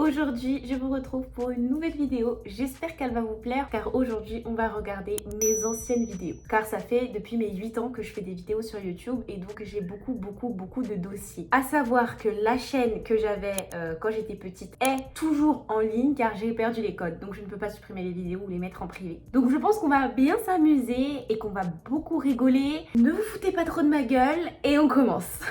Aujourd'hui, je vous retrouve pour une nouvelle vidéo. J'espère qu'elle va vous plaire car aujourd'hui, on va regarder mes anciennes vidéos. Car ça fait depuis mes 8 ans que je fais des vidéos sur YouTube et donc j'ai beaucoup de dossiers. À savoir que la chaîne que j'avais quand j'étais petite est toujours en ligne car j'ai perdu les codes. Donc je ne peux pas supprimer les vidéos ou les mettre en privé. Donc je pense qu'on va bien s'amuser et qu'on va beaucoup rigoler. Ne vous foutez pas trop de ma gueule et on commence.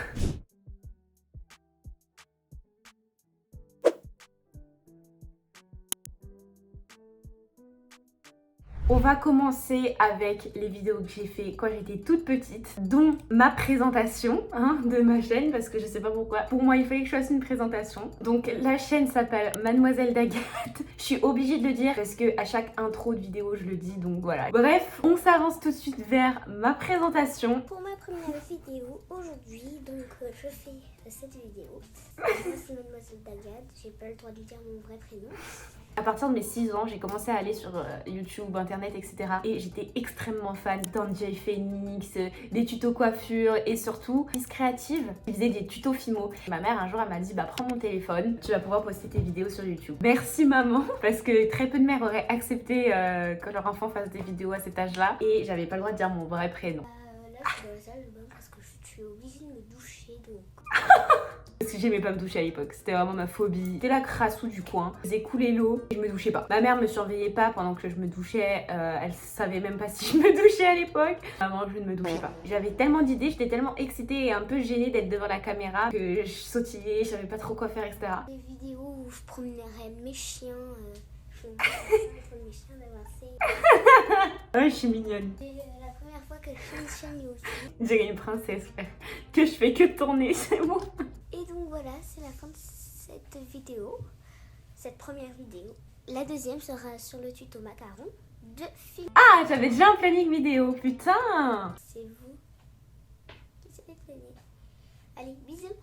On va commencer avec les vidéos que j'ai fait quand j'étais toute petite, dont ma présentation de ma chaîne, parce que je sais pas pourquoi. Pour moi, il fallait que je fasse une présentation. Donc la chaîne s'appelle Mademoiselle d'Agathe. Je suis obligée de le dire parce que à chaque intro de vidéo, je le dis, donc voilà. Bref, on s'avance tout de suite vers ma présentation. Pour ma première vidéo aujourd'hui, donc je fais cette vidéo. Moi c'est Mademoiselle d'Agathe, j'ai pas le droit de dire mon vrai prénom. À partir de mes 6 ans, j'ai commencé à aller sur YouTube, internet, etc. Et j'étais extrêmement fan d'Anjay Phoenix, des tutos coiffure et surtout Miss Créative qui faisait des tutos Fimo. Ma mère un jour elle m'a dit bah prends mon téléphone, tu vas pouvoir poster tes vidéos sur YouTube. Merci maman, parce que très peu de mères auraient accepté que leur enfant fasse des vidéos à cet âge-là. Et j'avais pas le droit de dire mon vrai prénom. Là je suis dans la salle de bain parce que je suis obligée de me doucher donc. Parce que j'aimais pas me doucher à l'époque, c'était vraiment ma phobie. J'étais la crassou du coin, je faisais couler l'eau et je me douchais pas. Ma mère me surveillait pas pendant que je me douchais, elle savait même pas si je me douchais à l'époque. Maman, je ne me douchais pas. J'avais tellement d'idées, j'étais tellement excitée et un peu gênée d'être devant la caméra que je sautillais, je savais pas trop quoi faire, etc. Des vidéos où je promènerais mes chiens, je me promènerais mes chiens d'avancer. Ouais, je suis mignonne. C'est la première fois que je fais une chaîne aussi. J'ai une princesse, que je fais que tourner, c'est bon. Et donc voilà, c'est la fin de cette vidéo, cette première vidéo. La deuxième sera sur le tuto macaron de Philippe. Ah, j'avais déjà un planning vidéo, putain. C'est vous qui savez traîner. Allez, bisous.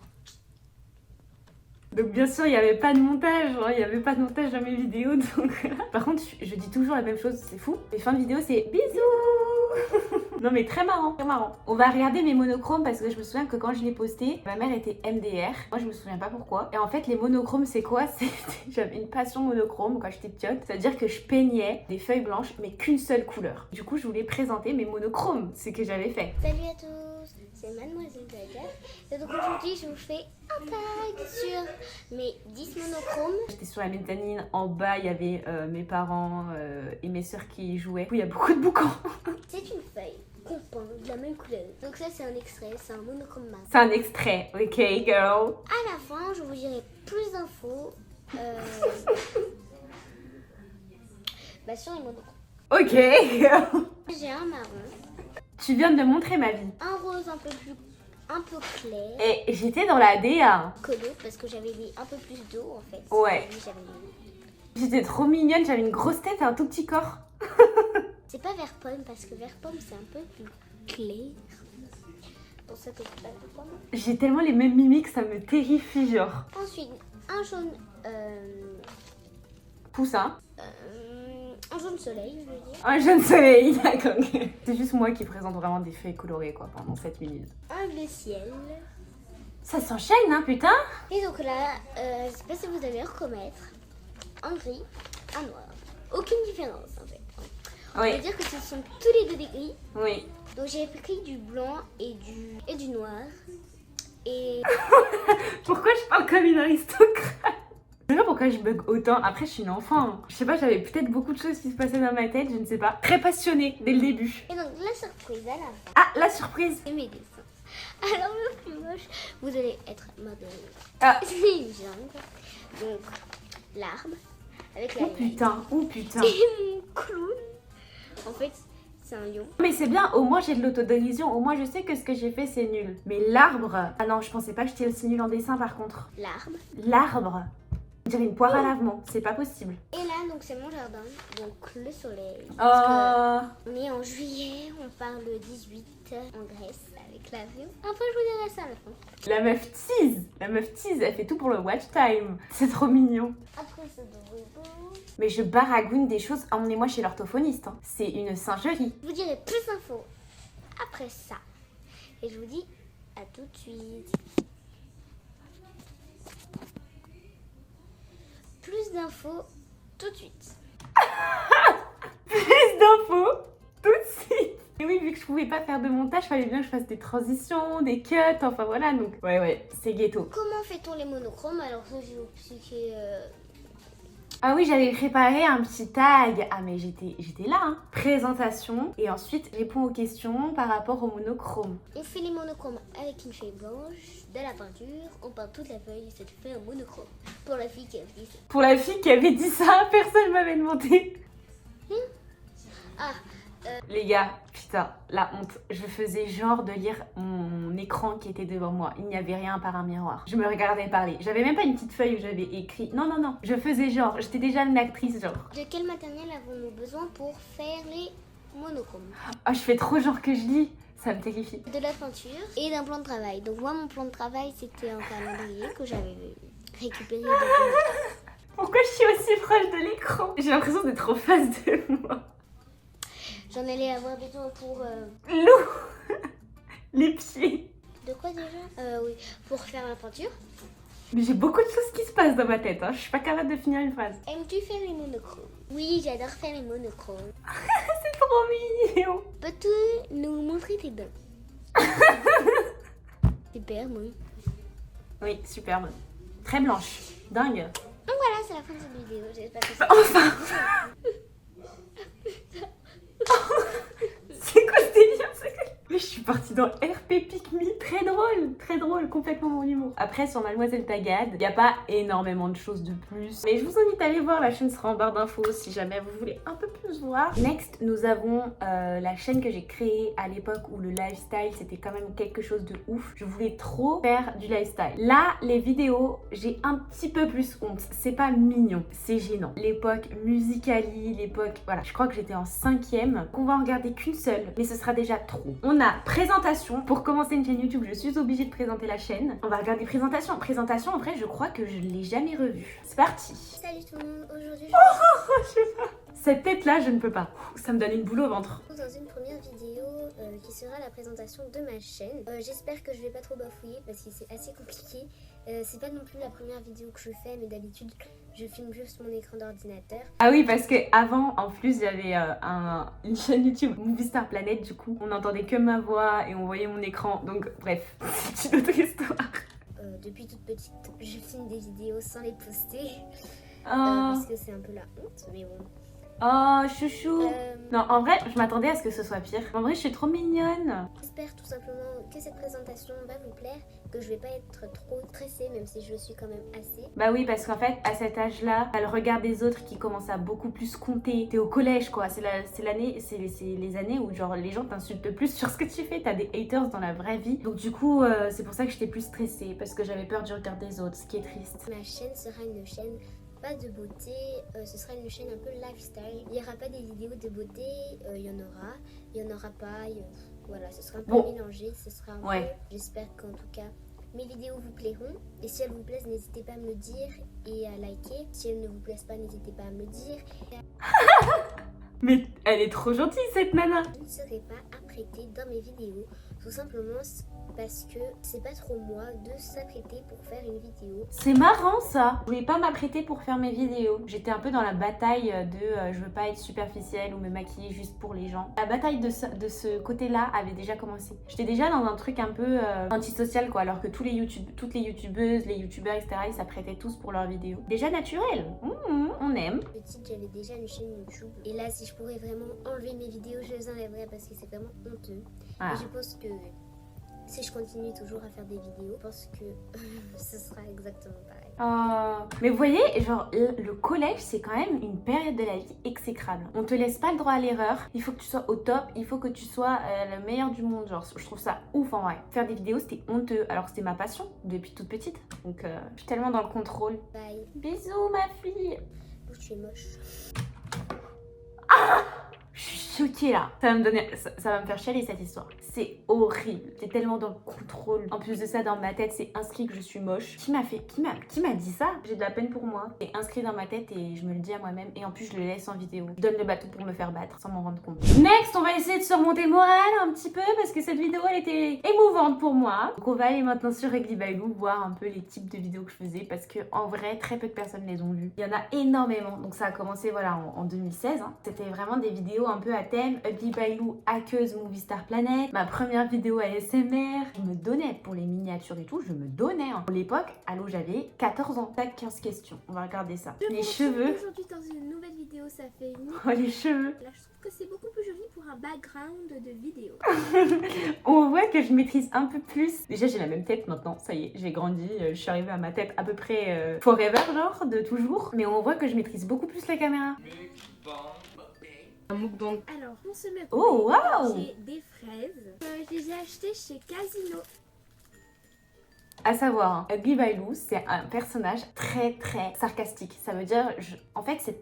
Donc bien sûr, il n'y avait pas de montage, il n'y avait pas de montage dans mes vidéos. Donc... Par contre, je dis toujours la même chose, c'est fou. Les fins de vidéo, c'est bisous. Non mais très marrant, très marrant. On va regarder mes monochromes parce que je me souviens que quand je l'ai posté, ma mère était MDR. Moi, je me souviens pas pourquoi. Et en fait, les monochromes, c'est quoi? J'avais une passion monochrome quand j'étais petite. C'est-à-dire que je peignais des feuilles blanches, mais qu'une seule couleur. Du coup, je voulais présenter mes monochromes, ce que j'avais fait. Salut à tous, c'est Mademoiselle d'Agathe. Et donc aujourd'hui, je vous fais un tag sur mes 10 monochromes. J'étais sur la mezzanine, en bas il y avait mes parents et mes soeurs qui jouaient. Il y a beaucoup de boucans. C'est une feuille qu'on peint de la même couleur. Donc ça c'est un extrait, c'est un monochrome marron. C'est un extrait, ok girl. À la fin, je vous dirai plus d'infos sur les monochromes. Ok girl. J'ai un marron, Tu viens de me montrer ma vie. un rose un peu clair. Et j'étais dans la DA. Que l'autre parce que j'avais mis un peu plus d'eau en fait. Ouais. J'avais mis... J'étais trop mignonne, j'avais une grosse tête et un tout petit corps. C'est pas vert pomme parce que vert pomme c'est un peu plus clair. Pour ça que c'est pas vert pomme. J'ai tellement les mêmes mimiques, ça me terrifie genre. Ensuite, un jaune... Poussin. un jaune soleil, je veux dire. Un jeune soleil, d'accord. C'est juste moi qui présente vraiment des feuilles colorées quoi pendant 7 minutes. Un bleu ciel. Ça s'enchaîne hein putain. Et donc là, je sais pas si vous allez reconnaître. Un gris, un noir. Aucune différence en fait. On Oui, peut dire que ce sont tous les deux des gris. oui. Donc j'ai pris du blanc et du noir. Et Pourquoi je parle comme une aristocrate? Je sais pas pourquoi je bug autant. Après, je suis une enfant. Je sais pas, j'avais peut-être beaucoup de choses qui se passaient dans ma tête, je ne sais pas. Très passionnée dès le début. donc la surprise à la fin. Ah, la surprise. C'est mes dessins. Alors le plus moche, vous allez être modèle. Ah. C'est une jungle. Donc l'arbre avec la Oh putain, oh putain. et mon clown. En fait, c'est un lion. Mais c'est bien, au moins j'ai de l'autodérision. Au moins je sais que ce que j'ai fait c'est nul. Mais l'arbre. Ah non, je pensais pas que j'étais aussi nulle en dessin par contre. L'arbre. L'arbre. On dirait une poire à lavement. C'est pas possible. Et là, donc c'est mon jardin. Donc le soleil. Oh. Parce que on est en juillet, on part le 18 en Grèce avec l'avion. Enfin, je vous dirai ça à la fin. La meuf tease. La meuf tease, elle fait tout pour le watch time. C'est trop mignon. Après, ça devrait être beau. Mais je baragouine des choses. Emmenez-moi chez l'orthophoniste. Hein. C'est une singerie. Je vous dirai plus d'infos après ça. Et je vous dis à tout de suite. d'infos tout de suite. Plus d'infos tout de suite. Et oui, vu que je pouvais pas faire de montage, fallait bien que je fasse des transitions, des cuts, enfin voilà, donc ouais, c'est ghetto. Comment fait-on les monochromes? Alors ça, j'ai expliqué... Ah oui, j'avais préparé un petit tag. Ah mais j'étais là, hein. Présentation et ensuite réponds aux questions par rapport au monochrome. On fait les monochromes avec une feuille blanche, de la peinture, on peint toute la feuille, ça te fait un monochrome. Pour la fille qui a dit ça. Pour la fille qui avait dit ça, personne m'avait demandé. Les gars, putain, la honte. Je faisais genre de lire mon écran qui était devant moi. Il n'y avait rien par un miroir. Je me regardais parler. J'avais même pas une petite feuille où j'avais écrit. Non. Je faisais genre. J'étais déjà une actrice genre. De quel matériel avons-nous besoin pour faire les monochromes? Ah, je fais trop genre que je lis. Ça me terrifie. De la peinture et d'un plan de travail. Donc moi, mon plan de travail, c'était un calendrier que j'avais récupéré de... Pourquoi je suis aussi proche de l'écran? J'ai l'impression d'être trop face de moi. J'en allais avoir besoin pour... Lou. Les pieds. De quoi déjà? Oui, pour faire la peinture. Mais j'ai beaucoup de choses qui se passent dans ma tête, hein. Je suis pas capable de finir une phrase. Aimes-tu faire les monochromes? Oui, j'adore faire les monochromes. C'est trop mignon. Peux-tu nous montrer tes dents? Super, oui. Oui, superbe. Très blanche. Dingue. Donc voilà, c'est la fin de cette vidéo. J'espère que ça... Enfin. C'est quoi ce délire? Mais je suis partie dans RP Pick Me. Très drôle, complètement mon humour. Après, sur Mademoiselle Tagade, il n'y a pas énormément de choses de plus. Mais je vous invite à aller voir, la chaîne sera en barre d'infos si jamais vous voulez un peu plus voir. Next, nous avons la chaîne que j'ai créée à l'époque où le lifestyle, c'était quand même quelque chose de ouf. Je voulais trop faire du lifestyle. Là, les vidéos, j'ai un petit peu plus honte. C'est pas mignon, c'est gênant. L'époque Musical.ly, l'époque... Voilà, je crois que j'étais en 5e. On va en regarder qu'une seule, mais ce sera déjà trop. On a présentation. Pour commencer une chaîne YouTube, je suis obligée de présenter la chaîne. On va regarder présentation. Présentation, en vrai, je crois que je ne l'ai jamais revue. C'est parti. Salut tout le monde, aujourd'hui Je sais pas. Cette tête-là, je ne peux pas. Ça me donne une boule au ventre. dans une première vidéo qui sera la présentation de ma chaîne. J'espère que je vais pas trop bafouiller parce que c'est assez compliqué. C'est pas non plus la première vidéo que je fais, mais d'habitude je filme juste mon écran d'ordinateur. Ah oui, parce que avant, en plus, j'avais une chaîne YouTube, Movie Star Planet, du coup. On n'entendait que ma voix et on voyait mon écran. Donc bref, c'est une autre histoire. Depuis toute petite, je filme des vidéos sans les poster. Oh, Parce que c'est un peu la honte, mais bon. oh chouchou. Non, en vrai, je m'attendais à ce que ce soit pire. En vrai, je suis trop mignonne. J'espère tout simplement que cette présentation va vous plaire, que je vais pas être trop stressée, même si je le suis quand même assez. Bah oui, parce qu'en fait, à cet âge-là, t'as le regard des autres qui commence à beaucoup plus compter. T'es au collège, quoi. C'est les années où genre les gens t'insultent plus sur ce que tu fais. T'as des haters dans la vraie vie. Donc du coup, c'est pour ça que j'étais plus stressée, parce que j'avais peur du regard des autres, ce qui est triste. Ma chaîne sera une chaîne pas de beauté, ce sera une chaîne un peu lifestyle. Il n'y aura pas des vidéos de beauté, il y en aura pas. Voilà, ce sera un peu mélangé, ce sera un peu... J'espère qu'en tout cas, mes vidéos vous plairont. Et si elles vous plaisent, n'hésitez pas à me le dire et à liker. Si elles ne vous plaisent pas, n'hésitez pas à me le dire. Mais elle est trop gentille, cette nana. Je ne serai pas apprêtée dans mes vidéos, tout simplement parce que c'est pas trop moi de s'apprêter pour faire une vidéo. C'est marrant ça. Je voulais pas m'apprêter pour faire mes vidéos. J'étais un peu dans la bataille de je veux pas être superficielle ou me maquiller juste pour les gens. La bataille de ce côté-là avait déjà commencé. J'étais déjà dans un truc un peu antisocial quoi, alors que toutes les youtubeuses, les youtubeurs, etc. ils s'apprêtaient tous pour leurs vidéos. Déjà naturel. On aime. Petite, j'avais déjà une chaîne YouTube. Et là, si je pourrais vraiment enlever mes vidéos, je les enlèverais parce que c'est vraiment honteux. Et je pense que si je continue toujours à faire des vidéos, je pense que ce sera exactement pareil. Mais vous voyez, genre le collège c'est quand même une période de la vie exécrable. On te laisse pas le droit à l'erreur, il faut que tu sois au top, il faut que tu sois le meilleur du monde. Genre je trouve ça ouf en vrai. Faire des vidéos c'était honteux, alors que c'était ma passion depuis toute petite. Donc je suis tellement dans le contrôle. Bye. Bisous ma fille. Oh, tu es moche. Je suis choquée là. Ça va me faire chialer cette histoire. C'est horrible. T'es tellement dans le contrôle. En plus de ça, dans ma tête, c'est inscrit que je suis moche. Qui m'a dit ça? J'ai de la peine pour moi. C'est inscrit dans ma tête et je me le dis à moi-même. Et en plus, je le laisse en vidéo. Je donne le bâton pour me faire battre sans m'en rendre compte. Next, on va essayer de surmonter le moral un petit peu parce que cette vidéo, elle était émouvante pour moi. Donc, on va aller maintenant sur Ugly Bailou voir un peu les types de vidéos que je faisais parce que en vrai, très peu de personnes les ont vues. Il y en a énormément. Donc, ça a commencé voilà en 2016. Hein. C'était vraiment des vidéos un peu à thème. Ugly Bailou, hackeuse Movie Star Planet. Ma première vidéo ASMR. Je me donnais pour les miniatures et tout. Je me donnais. Hein. Pour l'époque, allô, j'avais 14 ans. Tac, 15 questions. On va regarder ça. Les cheveux. Aujourd'hui dans une nouvelle vidéo, ça fait une... Oh, les cheveux. Là, je trouve que c'est beaucoup plus joli pour un background de vidéo. On voit que je maîtrise un peu plus. Déjà, j'ai la même tête maintenant. Ça y est, j'ai grandi. Je suis arrivée à ma tête à peu près forever, genre, de toujours. Mais on voit que je maîtrise beaucoup plus la caméra. Un mukbang. Alors, pour ce mukbang, oh, wow, j'ai des fraises. Je les ai achetées chez Casino. À savoir, hein, Ugly Bailou, c'est un personnage très sarcastique. Ça veut dire, en fait,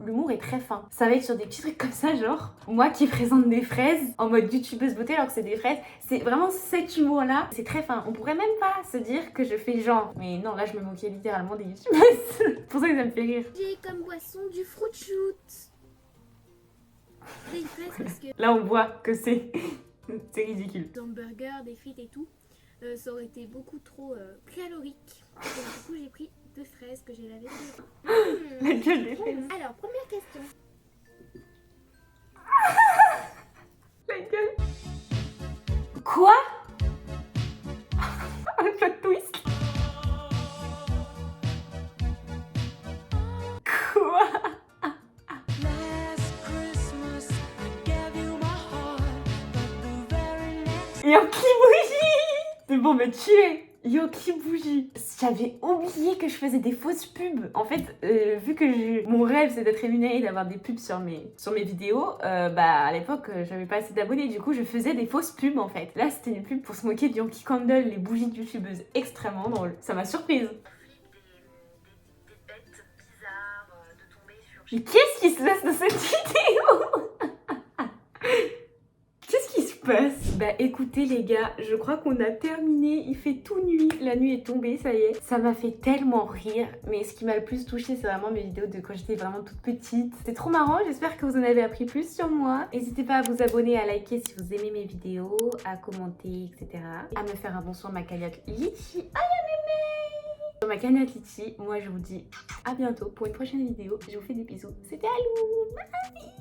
l'humour est très fin. Ça va être sur des petits trucs comme ça, genre, moi qui présente des fraises en mode youtubeuse beauté alors que c'est des fraises. C'est vraiment cet humour-là, c'est très fin. On pourrait même pas se dire que je fais genre. Mais non, là, je me moquais littéralement des youtubeuses. C'est pour ça que ça me fait rire. J'ai comme boisson du fruit shoot. Des fraises parce que... Là, on voit que c'est ridicule. Dans le burger, des frites et tout. Ça aurait été beaucoup trop calorique. Donc, du coup, j'ai pris 2 fraises que j'ai lavées. La gueule des fraises. Alors, première question. La gueule. Quoi? Un plot twist. Quoi? Yoki Bougie! C'est bon, me tuer! Yoki Bougie! J'avais oublié que je faisais des fausses pubs. En fait, vu que mon rêve c'est d'être rémunérée et d'avoir des pubs sur mes vidéos, à l'époque j'avais pas assez d'abonnés, du coup je faisais des fausses pubs en fait. Là c'était une pub pour se moquer de Yankee Candle, les bougies de youtubeuses, extrêmement drôle. Ça m'a surprise. Mais qu'est-ce qui se passe dans cette vidéo? Qu'est-ce qui se passe? Bah écoutez les gars, je crois qu'on a terminé, il fait tout nuit, la nuit est tombée, ça y est. Ça m'a fait tellement rire, mais ce qui m'a le plus touchée c'est vraiment mes vidéos de quand j'étais vraiment toute petite. C'était trop marrant, j'espère que vous en avez appris plus sur moi. N'hésitez pas à vous abonner, à liker si vous aimez mes vidéos, à commenter, etc. À me faire un bon sur ma cagnotte Litchi. Sur ma cagnotte Litchi, moi je vous dis à bientôt pour une prochaine vidéo. Je vous fais des bisous. C'était Alou. Bye.